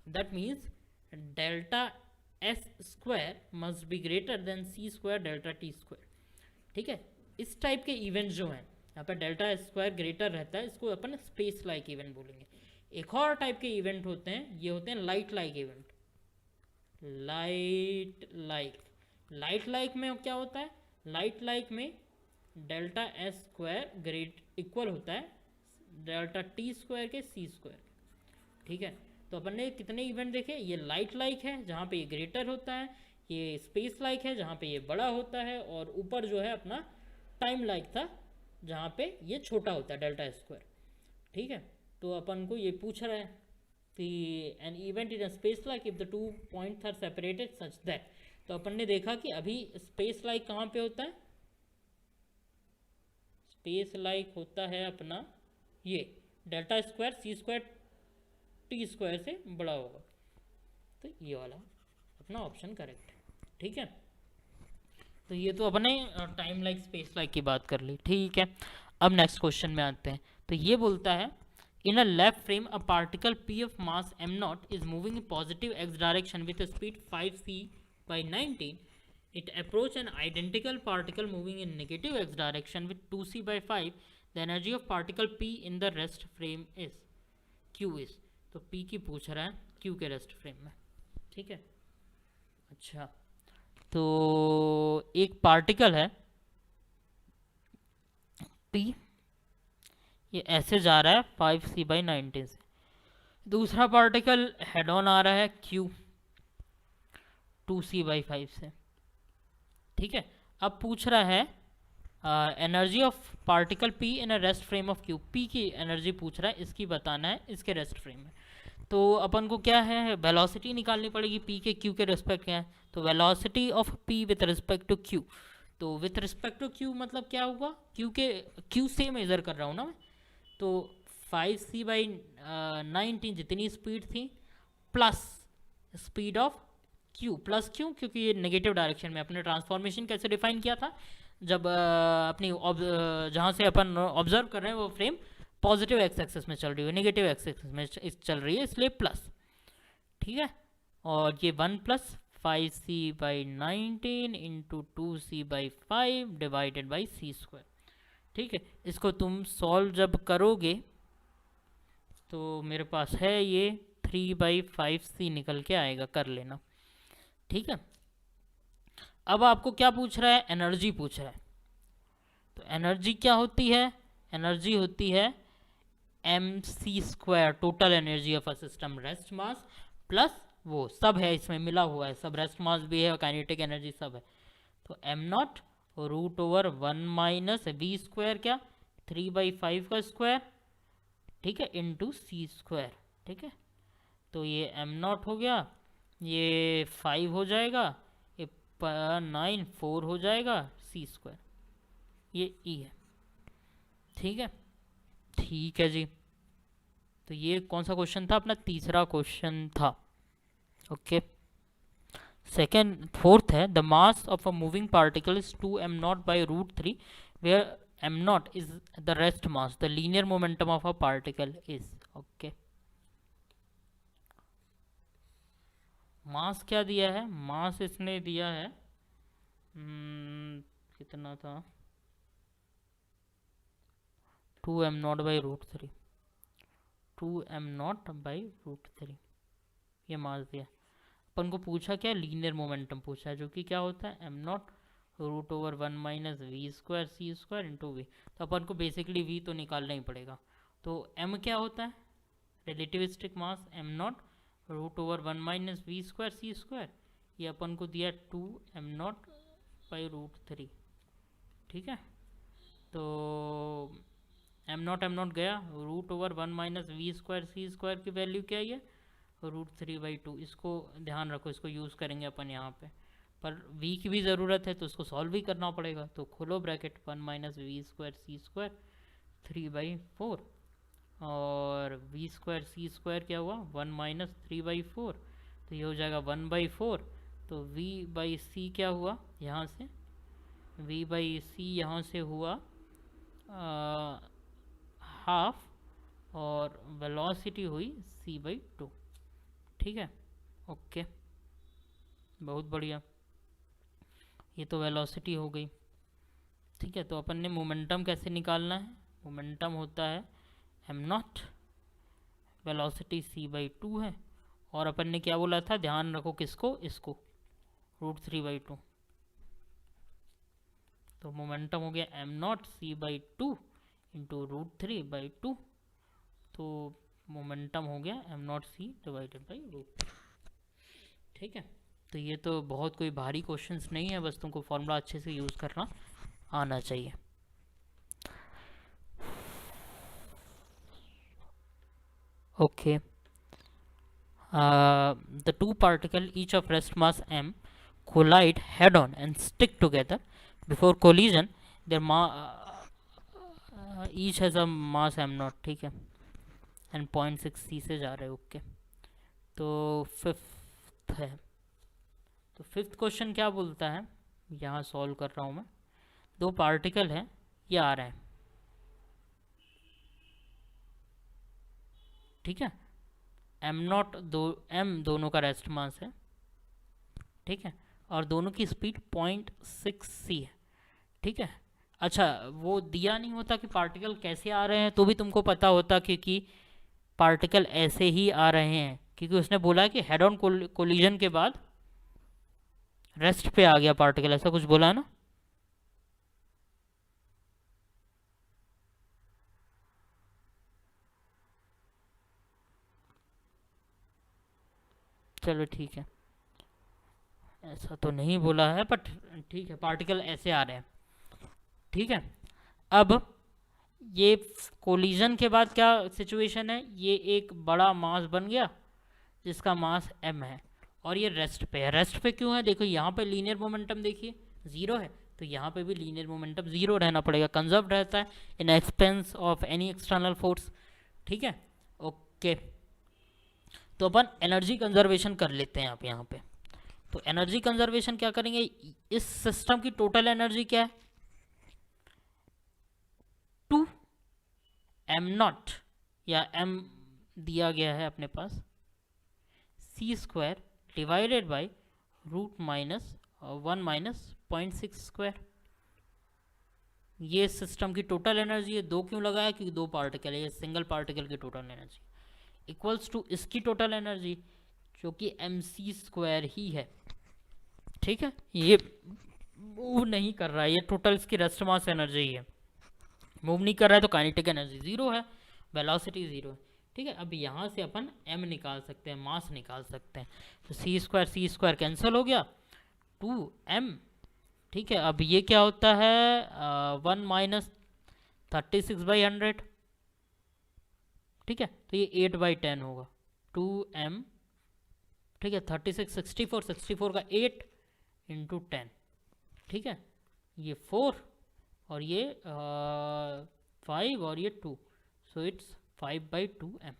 A: That means delta s square must be greater than c square delta t square, ठीक है। इस टाइप के इवेंट्स जो हैं यहाँ पर डेल्टा एस स्क्वायर ग्रेटर रहता है, इसको अपन स्पेस लाइक इवेंट बोलेंगे। एक और टाइप के इवेंट होते हैं, ये होते हैं light like event. Light like में क्या होता है, लाइट लाइक में delta s square great equal होता है डेल्टा टी स्क्वायर के सी स्क्वायर, ठीक है। तो अपन ने कितने इवेंट देखे, ये लाइट लाइक है जहाँ पे ये ग्रेटर होता है, ये स्पेस लाइक है जहाँ पे ये बड़ा होता है, और ऊपर जो है अपना टाइम लाइक था जहाँ पे ये छोटा होता है डेल्टा स्क्वायर, ठीक है। तो अपन को ये पूछ रहा है कि an event in space like if the 2 points are separated such that, तो अपन ने देखा कि अभी स्पेस लाइक कहाँ पे होता है, स्पेस लाइक होता है अपना ये डेल्टा स्क्वायर सी स्क्वायर टी स्क्वायर से बड़ा होगा, तो ये वाला अपना ऑप्शन करेक्ट है, ठीक है। तो ये तो अपने टाइम लाइक स्पेस लाइक की बात कर ली, ठीक है। अब नेक्स्ट क्वेश्चन में आते हैं। तो ये बोलता है in a left frame a particle p of mass m naught is moving in positive x direction with a speed 5c by 19. It approach an identical particle moving in negative x direction with 2c by 5. The energy of particle p in the rest frame is q is, तो p की पूछ रहा है q के rest frame में, ठीक है। अच्छा, तो एक पार्टिकल है p, ये ऐसे जा रहा है 5c by 19 से, दूसरा पार्टिकल हेड ऑन आ रहा है q 2c by 5 से, ठीक है। अब पूछ रहा है energy of particle p in a rest frame of q, p की एनर्जी पूछ रहा है, इसकी बताना है इसके रेस्ट फ्रेम में। तो अपन को क्या है, वेलोसिटी निकालनी पड़ेगी p के q के रिस्पेक्ट क्या है, तो velocity of p with respect to q, तो विथ रिस्पेक्ट टू q मतलब क्या होगा, q से मेजर कर रहा हूँ ना मैं, तो 5c by 19 जितनी स्पीड थी plus speed of q, plus क्यों, क्योंकि ये नेगेटिव डायरेक्शन में। अपने ट्रांसफॉर्मेशन कैसे डिफाइन किया था, जब अपनी जहाँ से अपन ऑब्जर्व कर रहे हैं वो फ्रेम पॉजिटिव एक्स एक्सिस में चल रही है, नेगेटिव एक्स एक्सिस में चल रही है, इसलिए प्लस, ठीक है। और ये 1 plus 5c by 19 into 2c by 5 divided by C square, ठीक है। इसको तुम सॉल्व जब करोगे तो मेरे पास है ये 3/5c निकल के आएगा, कर लेना। ठीक है, अब आपको क्या पूछ रहा है, एनर्जी पूछ रहा है। तो एनर्जी क्या होती है, एनर्जी होती है mc², total energy of a system, rest mass plus वो सब है इसमें मिला हुआ है, सब रेस्ट मास भी है, काइनेटिक एनर्जी सब है। तो m0√1 माइनस v² क्या 3/5 का स्क्वायर, ठीक है, इंटू c²। ठीक है, तो ये m0 हो गया, ये 5 हो जाएगा, ये 9 4 हो जाएगा, c², ये e है। ठीक है, ठीक है जी। तो ये कौन सा क्वेश्चन था, अपना तीसरा क्वेश्चन था। ओके, सेकेंड फोर्थ है, the mass of a moving particle is 2m0/√3 where m0 is the rest mass, the linear momentum of a particle is. Okay, mass क्या दिया है, मास इसने दिया है कितना था, 2m0/√3, 2m0/√3 ये मास दिया। अपन को पूछा क्या, लीनियर मोमेंटम पूछा है, जो कि क्या होता है m0√1 minus v² c² into v। तो अपन को बेसिकली v तो निकालना ही पड़ेगा। तो m क्या होता है, रिलेटिविस्टिक मास m0√1 माइनस v² c², ये अपन को दिया 2m0/√3। ठीक है, तो m0 गया, √1 माइनस v² c² की वैल्यू क्या है, √3/2। इसको ध्यान रखो, इसको यूज़ करेंगे अपन यहाँ पे, पर v की भी ज़रूरत है तो उसको सॉल्व भी करना पड़ेगा। तो खोलो ब्रैकेट, 1 माइनस v² c² 3/4, और v² c² क्या हुआ 1 माइनस 3/4, तो ये हो जाएगा 1/4। तो v/c क्या हुआ यहाँ से, v/c यहाँ से हुआ हाफ, और वेलोसिटी हुई c/2। ठीक है, ओके, बहुत बढ़िया, ये तो वेलोसिटी हो गई। ठीक है, तो अपन ने मोमेंटम कैसे निकालना है, मोमेंटम होता है m0, वेलोसिटी c/2 है, और अपन ने क्या बोला था, ध्यान रखो किसको, इसको √3/2। तो मोमेंटम हो गया m0 c/2 इंटू √3/2, तो मोमेंटम हो गया m0 c डिवाइडेड बाई √3। ठीक है, तो ये तो बहुत कोई भारी क्वेश्चंस नहीं है, बस तुमको फॉर्मूला अच्छे से यूज़ करना आना चाहिए। Okay, the two particle each of rest mass m collide head on and stick together. Before collision their each has a mass m0। ठीक है, एंड 0.6 c से जा रहे हैं। ओके, तो फिफ्थ है, तो फिफ्थ क्वेश्चन क्या बोलता है, यहाँ सॉल्व कर रहा हूँ मैं। दो पार्टिकल हैं, ये आ रहे हैं, ठीक है, m0 m दोनों का रेस्ट मास है, ठीक है, और दोनों की स्पीड 0.6 c है। ठीक है, अच्छा वो दिया नहीं होता कि पार्टिकल कैसे आ रहे हैं, तो भी तुमको पता होता, क्योंकि पार्टिकल ऐसे ही आ रहे हैं, क्योंकि उसने बोला कि हेड ऑन कोलिजन के बाद रेस्ट पे आ गया पार्टिकल, ऐसा कुछ बोला है ना। चलो ठीक है, ऐसा तो नहीं बोला है, बट ठीक है, पार्टिकल ऐसे आ रहे हैं। ठीक है, अब ये कोलिजन के बाद क्या सिचुएशन है, ये एक बड़ा मास बन गया जिसका मास m है, और ये रेस्ट पे है। रेस्ट पे क्यों है, देखो यहाँ पे लीनियर मोमेंटम देखिए 0 है, तो यहाँ पे भी लीनियर मोमेंटम 0 रहना पड़ेगा, कंजर्व रहता है इन expense of any external force. ठीक है, ओके, तो अपन एनर्जी कंजर्वेशन कर लेते हैं आप यहाँ पे। तो एनर्जी कंजर्वेशन क्या करेंगे, इस सिस्टम की टोटल एनर्जी क्या है, 2m0 या m दिया गया है अपने पास, c² डिवाइडेड बाई √1 माइनस 0.6²। ये सिस्टम की टोटल एनर्जी है, दो क्यों लगाया, क्योंकि दो पार्टिकल है, ये सिंगल पार्टिकल की टोटल एनर्जी। इक्वल्स टू इसकी टोटल एनर्जी जो कि mc² ही है, ठीक है। ये मूव नहीं कर रहा है, ये टोटल इसकी रेस्ट मास एनर्जी ही है, मूव नहीं कर रहा है तो काइनेटिक एनर्जी 0 है, वेलोसिटी 0 है, ठीक है। अब यहाँ से अपन m निकाल सकते हैं, मास निकाल सकते हैं, तो c² कैंसिल हो गया, 2m, ठीक है। अब ये क्या होता है 1 माइनस 36/100, ठीक है, तो ये 8/10 होगा, 2m, ठीक है। 36 64 का 8 इंटू 10, ठीक है, ये 4 और ये 5 और ये 2, सो इट्स 5/2m,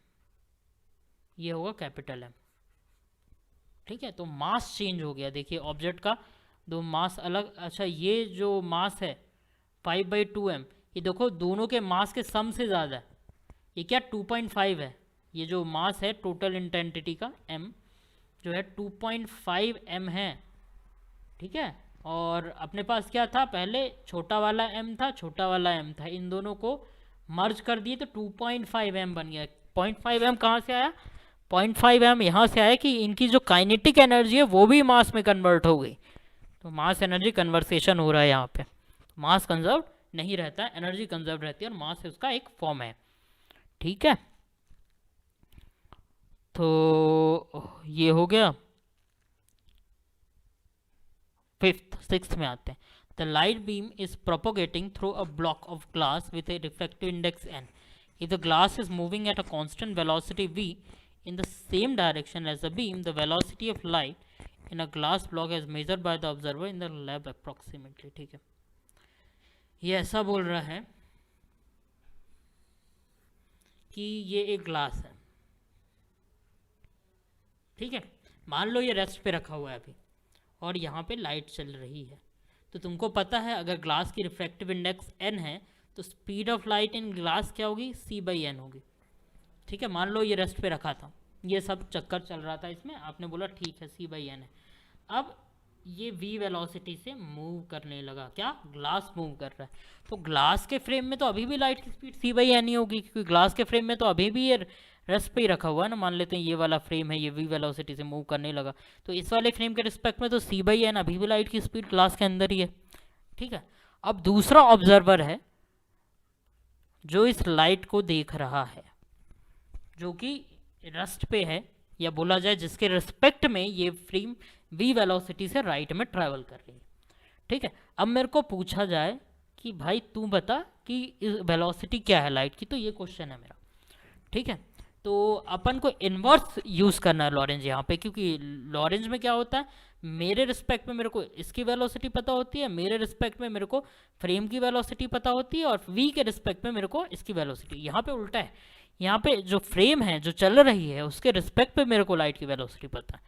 A: ये होगा कैपिटल M, ठीक है। तो मास चेंज हो गया, देखिए ऑब्जेक्ट का दो मास अलग, अच्छा ये जो मास है 5/2m, ये देखो दोनों के मास के सम से ज़्यादा है, ये क्या 2.5 है, ये जो मास है टोटल इंटेंसिटी का m जो है 2.5 m है, ठीक है। और अपने पास क्या था पहले, छोटा वाला m था, छोटा वाला m था, इन दोनों को मर्ज कर दिए तो 2.5 m बन गया। 0.5 m कहाँ से आया, 0.5 m यहाँ से आया कि इनकी जो काइनेटिक एनर्जी है वो भी मास में कन्वर्ट हो गई, तो मास एनर्जी कन्वर्सेशन हो रहा है यहाँ पे, मास कंजर्व नहीं रहता है, एनर्जी कंजर्व रहती है और मास उसका एक फॉर्म है, ठीक है। तो ये हो गया। सिक्स्थ में आते हैं, the light beam is propagating through a block of glass with A reflective index n, if the glass is moving at a constant velocity v in the same direction as the beam, the velocity of light in a glass block as measured by the observer in the lab approximately, ठीक है। ये ऐसा बोल रहा है कि ये एक ग्लास है, ठीक है, मान लो ये रेस्ट पे रखा हुआ है अभी और यहाँ पे लाइट चल रही है, तो तुमको पता है अगर ग्लास की रिफ्रैक्टिव इंडेक्स n है तो speed of light in glass क्या होगी, c/n होगी, ठीक है। मान लो ये रेस्ट पे रखा था, ये सब चक्कर चल रहा था इसमें, आपने बोला ठीक है c/n है, अब ये v वेलोसिटी से मूव करने लगा, क्या ग्लास मूव कर रहा है, तो ग्लास के फ्रेम में तो अभी भी लाइट की स्पीड c/n ही होगी, क्योंकि ग्लास के फ्रेम में तो अभी भी ये रेस्ट पे ही रखा हुआ है ना, मान लेते हैं ये वाला फ्रेम है, ये v वेलोसिटी से मूव करने लगा, तो इस वाले फ्रेम के रिस्पेक्ट में तो c/n अभी भी लाइट की स्पीड ग्लास के अंदर ही है, ठीक है। अब दूसरा ऑब्जर्वर है जो इस लाइट को देख रहा है, जो कि रेस्ट पे है, या बोला जाए जिसके रिस्पेक्ट में ये फ्रेम v वेलोसिटी से राइट में ट्रैवल कर रही है, ठीक है। अब मेरे को पूछा जाए कि भाई तू बता कि वेलोसिटी क्या है लाइट की, तो ये क्वेश्चन है मेरा, ठीक है। तो अपन को इन्वर्स यूज़ करना है लॉरेंज यहाँ पे, क्योंकि लॉरेंज में क्या होता है, मेरे रिस्पेक्ट में मेरे को इसकी वेलोसिटी पता होती है, मेरे रिस्पेक्ट में मेरे को फ्रेम की वेलोसिटी पता होती है, और v के रिस्पेक्ट में मेरे को इसकी वेलोसिटी, यहाँ पे उल्टा है, यहाँ पे जो फ्रेम है जो चल रही है उसके रिस्पेक्ट पे मेरे को लाइट की वेलोसिटी पता है,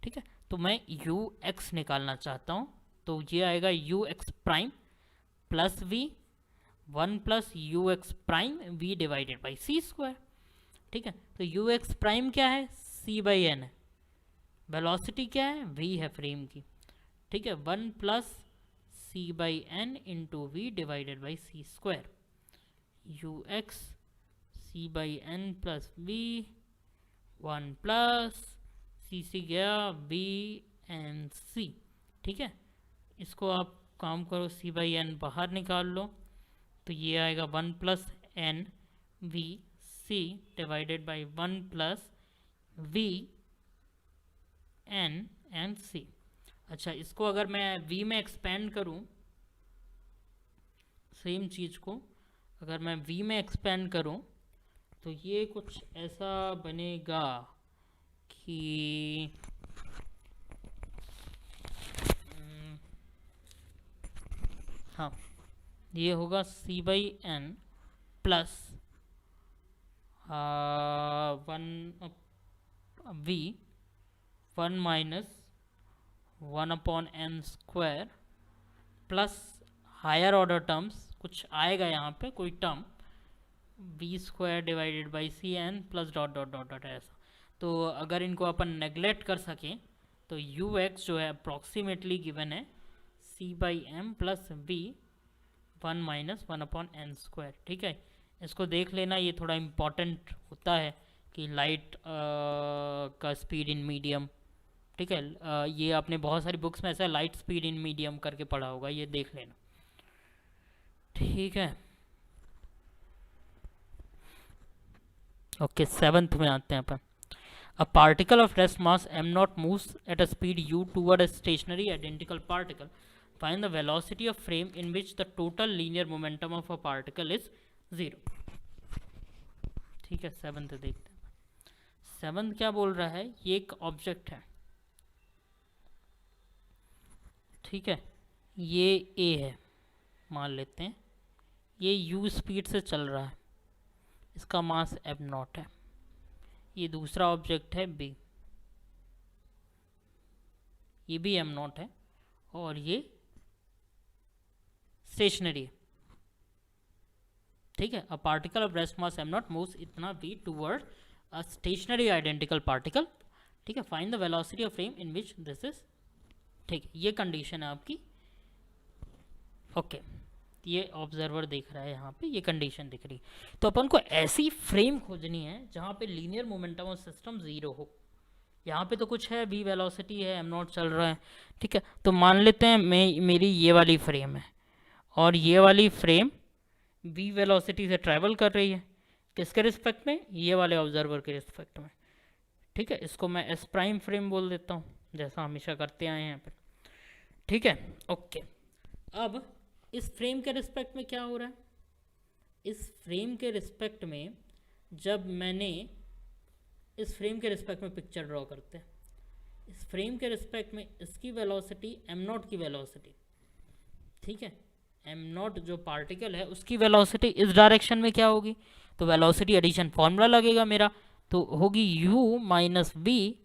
A: ठीक है। तो मैं ux निकालना चाहता हूँ, तो ये आएगा ux prime plus v 1 plus ux prime v divided by c², ठीक है। तो ux प्राइम क्या है, c/n है, वेलोसिटी क्या है, v है फ्रेम की, ठीक है, 1 plus c/n into v divided by c², ux c/n plus v 1 plus c से गया b एंड c, ठीक है। इसको आप काम करो, c/n बाहर निकाल लो, तो ये आएगा 1 plus n v c divided by 1 plus v n and c। अच्छा, इसको अगर मैं v में एक्सपेंड करूं, सेम चीज़ को अगर मैं v में एक्सपेंड करूं तो ये कुछ ऐसा बनेगा कि हाँ, ये होगा c/n plus 1 v 1 minus 1/n² plus higher order terms कुछ आएगा यहाँ पे, कोई term v² divided by cn plus dot dot dot dot ऐसा। तो अगर इनको अपन नेगलेक्ट कर सकें तो ux जो है अप्रॉक्सीमेटली गिवन है c/m plus v 1 minus 1/n², ठीक है। इसको देख लेना, ये थोड़ा इम्पॉर्टेंट होता है कि लाइट का स्पीड इन मीडियम, ठीक है। ये आपने बहुत सारी बुक्स में ऐसा लाइट स्पीड इन मीडियम करके पढ़ा होगा, ये देख लेना, ठीक है। ओके, सेवंथ में आते हैं अपन। A particle of rest mass m naught moves at a speed u toward a stationary identical particle. Find the velocity of frame in which the total linear momentum of a particle is 0. ठीक है, seventh देखते हैं। Seventh क्या बोल रहा है, ये एक ऑब्जेक्ट है, ठीक है, ये ए है मान लेते हैं, ये u स्पीड से चल रहा है, इसका मास m नॉट है। ये दूसरा ऑब्जेक्ट है बी, ये भी m नॉट है और ये स्टेशनरी है, ठीक है। A particle of rest mass m not moves इतना v टूवर्ड अ स्टेशनरी आइडेंटिकल पार्टिकल, ठीक है। Find the velocity of frame in which this is, ठीक है, ये कंडीशन है आपकी। ओके, ये ऑब्जर्वर देख रहा है यहाँ पे, ये कंडीशन दिख रही है। तो अपन को ऐसी फ्रेम खोजनी है जहाँ पे linear momentum of system zero हो। यहाँ पे तो कुछ है, v वेलोसिटी है, m नॉट चल रहा है, ठीक है। तो मान लेते हैं मेरी ये वाली फ्रेम है और ये वाली फ्रेम v वेलोसिटी से ट्रैवल कर रही है, किसके रिस्पेक्ट में, ये वाले ऑब्जर्वर के रिस्पेक्ट में, ठीक है। इसको मैं s प्राइम फ्रेम बोल देता हूँ, जैसा हमेशा करते आए हैं पर, ठीक है। ओके, अब इस फ्रेम के रिस्पेक्ट में क्या हो रहा है, इस फ्रेम के रिस्पेक्ट में जब मैंने इस फ्रेम के रिस्पेक्ट में पिक्चर ड्रॉ करते हैं, इस फ्रेम के रिस्पेक्ट में इसकी वेलोसिटी m नॉट की वेलोसिटी, ठीक है, m नॉट जो पार्टिकल है उसकी वेलोसिटी इस डायरेक्शन में क्या होगी, तो वेलोसिटी एडिशन फॉर्मूला लगेगा मेरा, तो होगी u minus v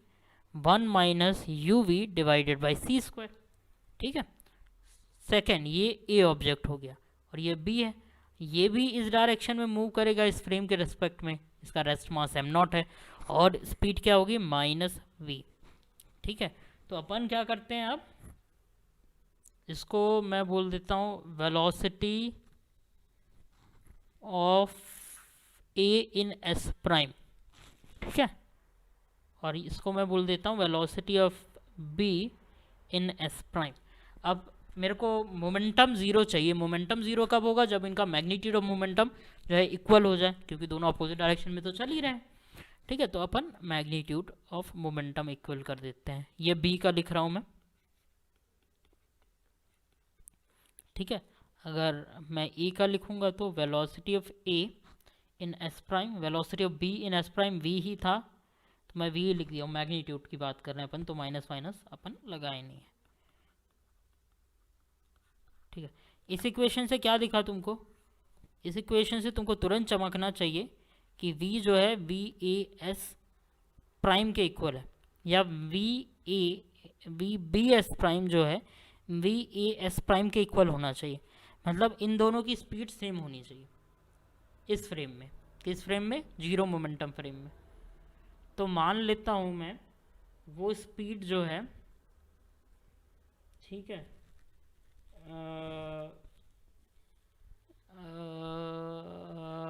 A: 1 minus u v divided by C square, ठीक है। सेकेंड, ये ए ऑब्जेक्ट हो गया और ये बी है, ये भी इस डायरेक्शन में मूव करेगा इस फ्रेम के रिस्पेक्ट में, इसका रेस्ट मास m नॉट है और स्पीड क्या होगी माइनस वी, ठीक है। तो अपन क्या करते हैं, अब इसको मैं बोल देता हूँ velocity of A in S prime, ठीक है, और इसको मैं बोल देता हूँ velocity of B in S prime. अब मेरे को मोमेंटम ज़ीरो चाहिए, मोमेंटम ज़ीरो कब होगा, जब इनका मैग्नीट्यूड ऑफ मोमेंटम जो है इक्वल हो जाए, क्योंकि दोनों अपोजिट डायरेक्शन में तो चल ही रहे हैं, ठीक है। तो अपन मैग्नीट्यूड ऑफ मोमेंटम इक्वल कर देते हैं, ये बी का लिख रहा हूँ मैं, ठीक है। अगर मैं ए का लिखूँगा तो velocity of A in S prime, velocity of B in S prime V ही था, तो मैं वी लिख दिया हूँ, मैग्नीट्यूड की बात कर रहे हैं अपन, तो माइनस माइनस अपन लगाए नहीं है, ठीक है। इस इक्वेशन से क्या दिखा तुमको, इस इक्वेशन से तुमको तुरंत चमकना चाहिए कि v जो है वी ए एस प्राइम के इक्वल है, या वी बी एस प्राइम जो है वी ए एस प्राइम के इक्वल होना चाहिए, मतलब इन दोनों की स्पीड सेम होनी चाहिए इस फ्रेम में, किस फ्रेम में, जीरो मोमेंटम फ्रेम में। तो मान लेता हूँ मैं वो स्पीड जो है, ठीक है,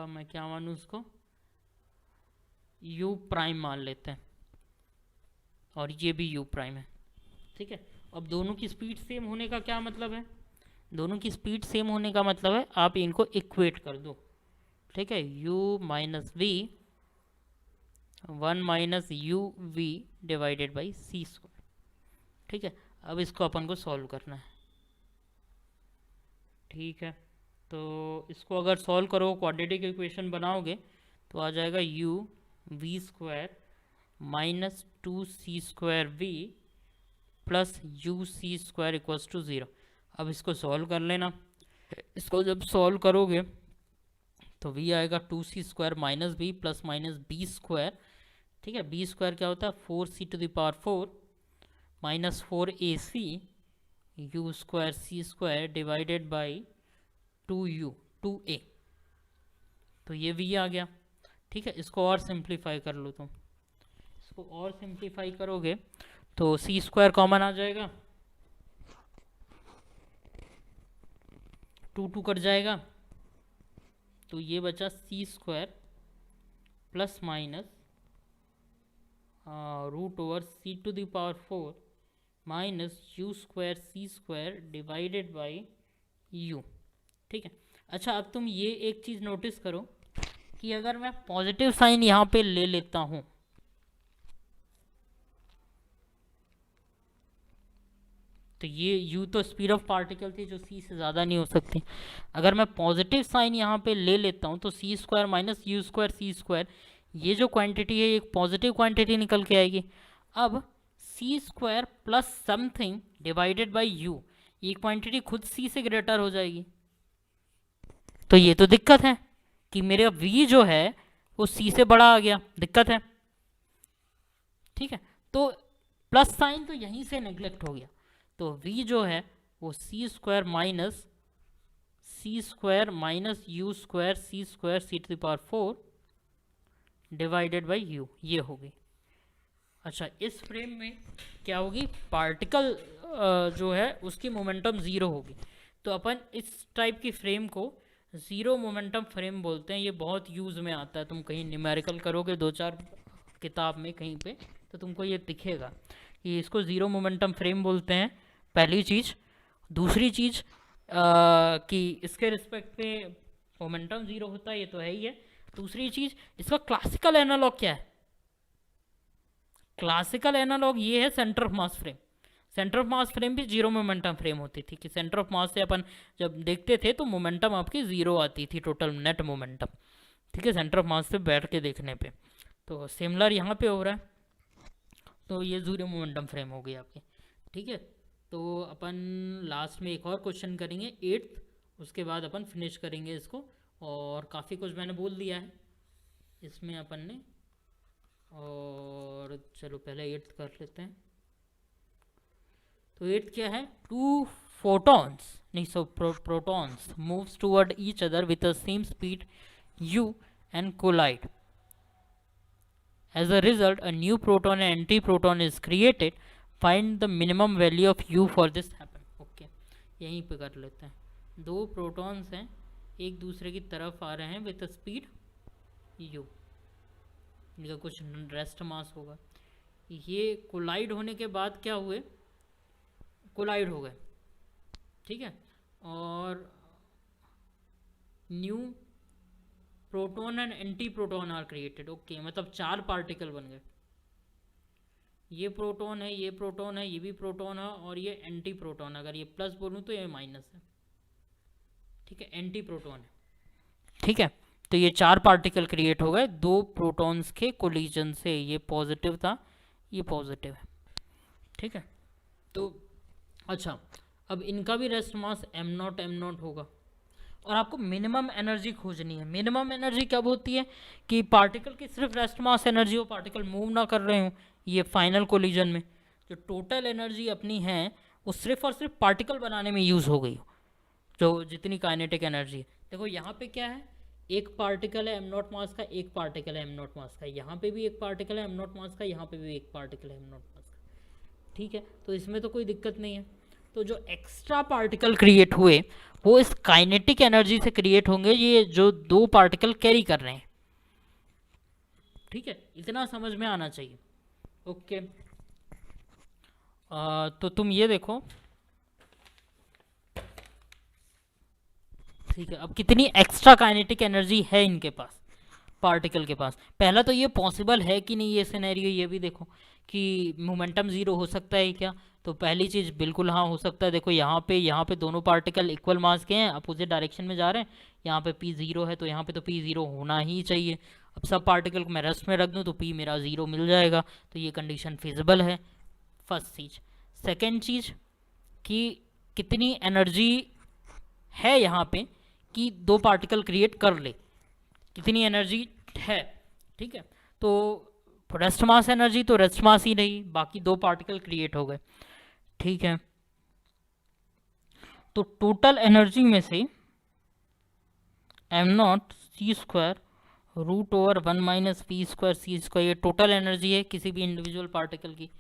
A: मैं क्या मानूँ उसको, u प्राइम मान लेते हैं और ये भी u प्राइम है, ठीक है। अब दोनों की स्पीड सेम होने का क्या मतलब है, दोनों की स्पीड सेम होने का मतलब है आप इनको इक्वेट कर दो, ठीक है, u minus v 1 minus u v divided by C square, ठीक है। अब इसको अपन को सॉल्व करना है, ठीक है। तो इसको अगर सॉल्व करो, क्वाड्रेटिक इक्वेशन बनाओगे तो आ जाएगा u v square minus 2c square v plus u c square equals to 0। अब इसको सॉल्व कर लेना, इसको जब सॉल्व करोगे तो v आएगा 2c square minus b plus minus b square, ठीक है। बी स्क्वायर क्या होता है 4c to the power 4 minus 4ac u square C square divided by 2a, तो ये v आ गया, ठीक है। इसको और सिंप्लीफाई कर लो तुम, इसको और सिंप्लीफाई करोगे तो सी स्क्वायर कॉमन आ जाएगा, 2 कट जाएगा, तो ये बचा C square plus minus root over C to the power 4 minus U square C square divided by U. ठीक है। अच्छा, अब तुम ये एक चीज़ नोटिस करो कि अगर मैं पॉजिटिव साइन यहाँ पे ले लेता हूँ, तो ये u तो स्पीड ऑफ पार्टिकल थी जो c से ज़्यादा नहीं हो सकती। अगर मैं पॉजिटिव साइन यहाँ पे ले लेता हूँ तो C square minus U square सी स्क्वायर, ये जो क्वांटिटी है एक पॉजिटिव क्वांटिटी निकल के आएगी। अब C square plus something divided by U, ये क्वांटिटी खुद c से ग्रेटर हो जाएगी। तो ये तो दिक्कत है कि मेरा v जो है वो c से बड़ा आ गया, दिक्कत है। ठीक है, तो प्लस साइन तो यहीं से नेग्लेक्ट हो गया, तो v जो है वो C square minus U square C to the power 4 divided by U, ये होगी। अच्छा, इस फ्रेम में क्या होगी, पार्टिकल जो है उसकी मोमेंटम ज़ीरो होगी। तो अपन इस टाइप की फ्रेम को ज़ीरो मोमेंटम फ्रेम बोलते हैं। ये बहुत यूज़ में आता है, तुम कहीं न्यूमेरिकल करोगे 2-4 किताब में कहीं पे तो तुमको ये दिखेगा कि इसको ज़ीरो मोमेंटम फ्रेम बोलते हैं, पहली चीज़। दूसरी चीज़ कि इसके रिस्पेक्ट पे मोमेंटम ज़ीरो होता है, ये तो है ही है। दूसरी चीज़, इसका क्लासिकल एनालॉग क्या है? क्लासिकल एनालॉग ये है centre of mass frame. Centre of mass frame भी जीरो मोमेंटम फ्रेम होती थी कि सेंटर ऑफ मास से अपन जब देखते थे तो मोमेंटम आपकी ज़ीरो आती थी, टोटल नेट मोमेंटम। ठीक है, सेंटर ऑफ मास से बैठ के देखने पे। तो सिमिलर यहाँ पे हो रहा है, तो ये ज़ीरो मोमेंटम फ्रेम हो गई आपकी। ठीक है, तो अपन लास्ट में एक और क्वेश्चन करेंगे 8th, उसके बाद अपन फिनिश करेंगे इसको। और काफ़ी कुछ मैंने बोल दिया है इसमें अपन ने, और चलो पहले 8th कर लेते हैं। तो 8th क्या है, टू फोटॉन्स नहीं so protons moves toward each other with the same speed u and collide. As a result, a new proton and antiproton is created. Find the minimum value of u for this happen. Okay, यहीं पे कर लेते हैं। दो protons हैं, एक दूसरे की तरफ आ रहे हैं विद स्पीड u, इनका कुछ रेस्ट मास होगा। ये कोलाइड होने के बाद क्या हुए, कोलाइड हो गए। ठीक है, और new proton and antiproton are created. Okay, मतलब 4 पार्टिकल बन गए। ये प्रोटॉन है, ये प्रोटॉन है, ये भी प्रोटॉन है, और ये एंटी प्रोटॉन। अगर ये प्लस बोलूँ तो ये माइनस है। ठीक है, एंटी प्रोटॉन है। ठीक है, तो ये 4 पार्टिकल क्रिएट हो गए 2 प्रोटॉन्स के कोलिजन से। ये पॉजिटिव था, ये पॉजिटिव है। ठीक है, तो अच्छा, अब इनका भी रेस्ट मास m0 होगा, और आपको मिनिमम एनर्जी खोजनी है। मिनिमम एनर्जी कब होती है कि पार्टिकल की सिर्फ रेस्ट मास एनर्जी हो, पार्टिकल मूव ना कर रहे हो, ये फाइनल कोलिजन में जो टोटल एनर्जी अपनी है वो सिर्फ और सिर्फ पार्टिकल बनाने में यूज़ हो गई हो, जो जितनी काइनेटिक एनर्जी है। देखो यहाँ पे क्या है, एक पार्टिकल है m0 मास का, एक पार्टिकल है m0 मास का, यहाँ पे भी एक पार्टिकल है m0 मास का, यहाँ पे भी एक पार्टिकल है m0 मास का। ठीक है, तो इसमें तो कोई दिक्कत नहीं है। तो जो एक्स्ट्रा पार्टिकल क्रिएट हुए वो इस काइनेटिक एनर्जी से क्रिएट होंगे, ये जो 2 पार्टिकल कैरी कर रहे हैं। ठीक है, इतना समझ में आना चाहिए। ओके, तो तुम ये देखो। ठीक है, अब कितनी एक्स्ट्रा काइनेटिक एनर्जी है इनके पास, पार्टिकल के पास। पहला तो ये पॉसिबल है कि नहीं ये सिनेरियो, ये भी देखो कि मोमेंटम ज़ीरो हो सकता है क्या। तो पहली चीज़ बिल्कुल हाँ हो सकता है। देखो यहाँ पे दोनों पार्टिकल इक्वल मास के हैं, अपोजिट डायरेक्शन में जा रहे हैं। यहाँ पे p ज़ीरो है तो यहाँ पे तो p ज़ीरो होना ही चाहिए। अब सब पार्टिकल को मैं रेस्ट में रख दूँ तो p मेरा ज़ीरो मिल जाएगा, तो ये कंडीशन फिजिबल है, फर्स्ट चीज़। सेकेंड चीज़ कि कितनी एनर्जी है यहाँ पे कि 2 पार्टिकल क्रिएट कर ले, कितनी एनर्जी है। ठीक है, तो रेस्ट मास एनर्जी तो रेस्ट मास ही रही, बाकी 2 पार्टिकल क्रिएट हो गए। ठीक है, तो टोटल एनर्जी में से m0 c square root over 1 minus P square सी स्क्वायर, ये टोटल एनर्जी है किसी भी इंडिविजुअल पार्टिकल की।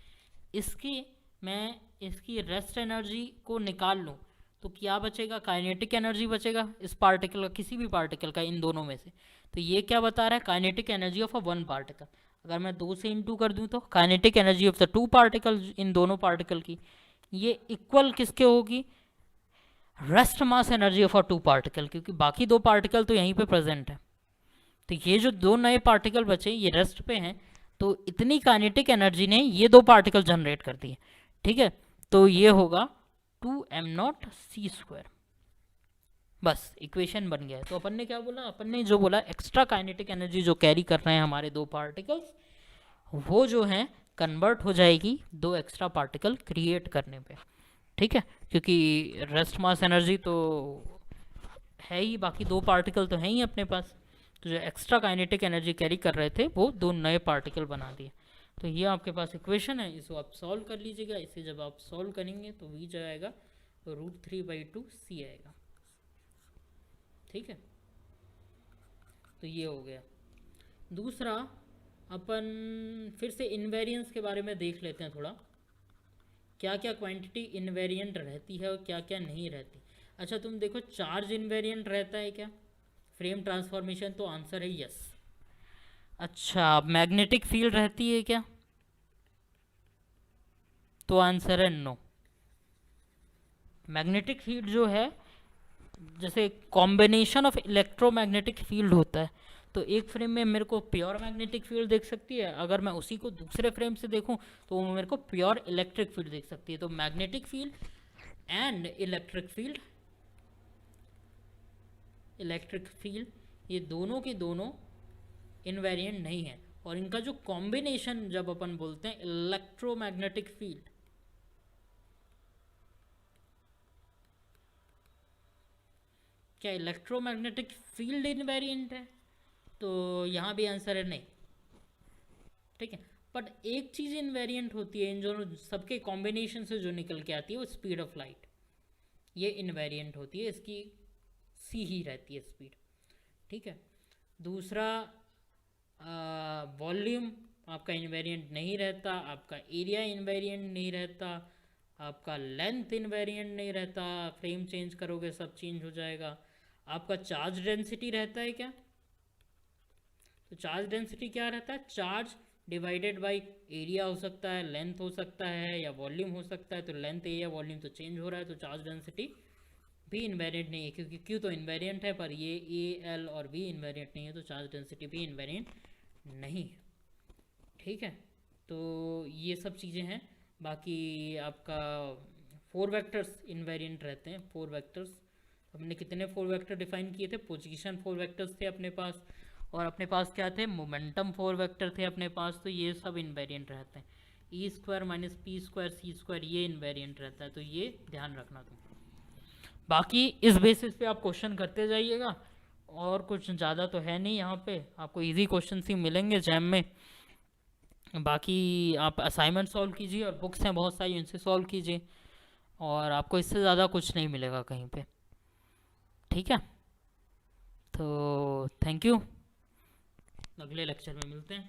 A: मैं इसकी रेस्ट एनर्जी को निकाल लूँ तो क्या बचेगा, काइनेटिक एनर्जी बचेगा इस पार्टिकल का, किसी भी पार्टिकल का, इन दोनों में से। तो ये क्या बता रहा है, kinetic energy of a 1 particle. अगर मैं 2 से इंटू कर दूं तो kinetic energy of the two particle, इन दोनों पार्टिकल की, ये इक्वल किसके होगी, rest mass energy of a two particle, क्योंकि बाकी 2 पार्टिकल तो यहीं पे प्रेजेंट है। तो ये जो 2 नए पार्टिकल बचे ये रेस्ट पे हैं, तो इतनी काइनेटिक एनर्जी ने ये 2 पार्टिकल जनरेट कर दिए। ठीक है, तो ये होगा 2m0c²। बस इक्वेशन बन गया है। तो अपन ने क्या बोला, अपन ने जो बोला एक्स्ट्रा काइनेटिक एनर्जी जो कैरी कर रहे हैं हमारे 2 पार्टिकल्स, वो जो है कन्वर्ट हो जाएगी 2 एक्स्ट्रा पार्टिकल क्रिएट करने पे। ठीक है, क्योंकि रेस्ट मास एनर्जी तो है ही, बाकी 2 पार्टिकल तो हैं ही अपने पास, तो जो एक्स्ट्रा काइनेटिक एनर्जी कैरी कर रहे थे वो 2 नए पार्टिकल बना दिए। तो ये आपके पास इक्वेशन है, इसको आप सॉल्व कर लीजिएगा। इसे जब आप सॉल्व करेंगे तो v जो आएगा √3/2c आएगा। ठीक है, तो ये हो गया। दूसरा, अपन फिर से इनवेरियंस के बारे में देख लेते हैं थोड़ा, क्या क्या क्वांटिटी इनवेरिएंट रहती है और क्या क्या नहीं रहती। अच्छा तुम देखो, चार्ज इनवेरिएंट रहता है क्या फ्रेम ट्रांसफॉर्मेशन, तो आंसर है यस। अच्छा, मैग्नेटिक फील्ड रहती है क्या, तो आंसर है नो। मैग्नेटिक फील्ड जो है, जैसे कॉम्बिनेशन ऑफ इलेक्ट्रोमैग्नेटिक फील्ड होता है, तो एक फ्रेम में मेरे को प्योर मैग्नेटिक फील्ड देख सकती है, अगर मैं उसी को दूसरे फ्रेम से देखूं तो वो मेरे को प्योर इलेक्ट्रिक फील्ड देख सकती है। तो magnetic field and electric field ये दोनों के दोनों इनवेरिएंट नहीं है, और इनका जो कॉम्बिनेशन जब अपन बोलते हैं इलेक्ट्रोमैग्नेटिक फील्ड, क्या इलेक्ट्रोमैग्नेटिक फील्ड इनवेरिएंट है, तो यहाँ भी आंसर है नहीं। ठीक है, बट एक चीज़ इनवेरिएंट होती है इन दोनों सबके कॉम्बिनेशन से जो निकल के आती है, वो स्पीड ऑफ लाइट, ये इनवेरिएंट होती है, इसकी सी ही रहती है स्पीड। ठीक है, दूसरा वॉल्यूम आपका इनवेरिएंट नहीं रहता, आपका एरिया इनवेरिएंट नहीं रहता, आपका लेंथ इनवेरिएंट नहीं रहता, फ्रेम चेंज करोगे सब चेंज हो जाएगा। आपका चार्ज डेंसिटी रहता है क्या, तो चार्ज डेंसिटी क्या रहता है, चार्ज डिवाइडेड बाय एरिया हो सकता है, लेंथ हो सकता है, या वॉल्यूम हो सकता है। तो लेंथ एरिया वॉल्यूम तो चेंज हो रहा है, तो चार्ज डेंसिटी भी इन्वेरिएंट नहीं है, क्योंकि क्यू तो इन्वेरिएंट है पर ये ए एल और वी इन्वेरिएंट नहीं है, तो चार्ज डेंसिटी भी इन्वेरिएंट नहीं है। ठीक है, तो ये सब चीज़ें हैं। बाकी आपका 4 वेक्टर्स इन्वेरिएंट रहते हैं। 4 वेक्टर्स, हमने कितने 4 वेक्टर डिफाइन किए थे, पोजीशन 4 वेक्टर्स थे अपने पास, और अपने पास क्या थे, मोमेंटम 4 वेक्टर थे अपने पास, तो ये सब इन्वेरिएंट रहते हैं। E² - P² C² ये इन्वेरिएंट रहता है, तो ये ध्यान रखना तुम। बाकी इस बेसिस पे आप क्वेश्चन करते जाइएगा, और कुछ ज़्यादा तो है नहीं यहाँ पे, आपको इजी क्वेश्चन ही मिलेंगे जैम में। बाकी आप असाइनमेंट सॉल्व कीजिए, और बुक्स हैं बहुत सारी उनसे सॉल्व कीजिए, और आपको इससे ज़्यादा कुछ नहीं मिलेगा कहीं पे। ठीक है, तो थैंक यू, अगले लेक्चर में मिलते हैं।